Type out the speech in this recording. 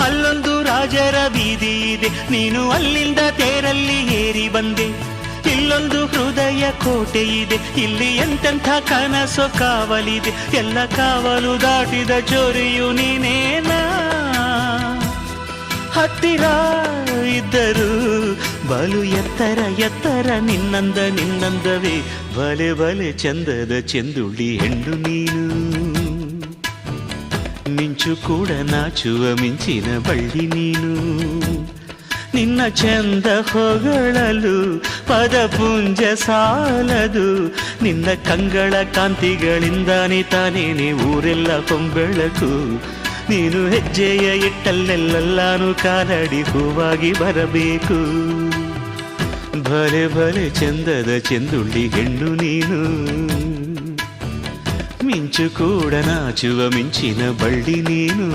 ಅಲ್ಲೊಂದು ರಾಜರ ಬೀದಿ ಇದೆ, ನೀನು ಅಲ್ಲಿಂದ ತೇರಲ್ಲಿ ಏರಿ ಬಂದೆ. ಇಲ್ಲೊಂದು ಹೃದಯ ಕೋಟೆ ಇದೆ, ಇಲ್ಲಿ ಎಂತೆಂಥ ಕನಸು ಕಾವಲಿದೆ. ಎಲ್ಲ ಕಾವಲು ದಾಟಿದ ಚೋರಿಯು ನೀನೇನಾ. ಹತ್ತಿರ ಇದ್ದರು ಬಲು ಎತ್ತರ ಎತ್ತರ ನಿನ್ನಂದವೇ. ಬಲೆ ಬಲೆ ಚಂದದ ಚೆಂದುಳ್ಳಿ ಹೆಣ್ಣು ನೀನು. ಮಿಂಚು ಕೂಡ ನಾಚುವ ಮಿಂಚಿನ ಬಳ್ಳಿ ನೀನು. ನಿನ್ನ ಚಂದ ಹೊಗಳಲು ಪದಪುಂಜ ಸಾಲದು. ನಿನ್ನ ಕಂಗಳ ಕಾಂತಿಗಳಿಂದಾನೆ ತಾನೇನೆ ಊರೆಲ್ಲ ಹೊಂಬೆಳಕು. ನೀನು ಹೆಜ್ಜೆಯ ಇಟ್ಟಲ್ಲೆಲ್ಲಾನು ಕಾಲಡಿ ಹೂವಾಗಿ ಬರಬೇಕು. ಭಲೆ ಭಲೆ ಚಂದದ ಚೆಂದುಳ್ಳಿ ಹೆಣ್ಣು ನೀನು. ಮಿಂಚು ಕೂಡ ನಾಚುವ ಮಿಂಚಿನ ಬಳ್ಳಿ ನೀನು.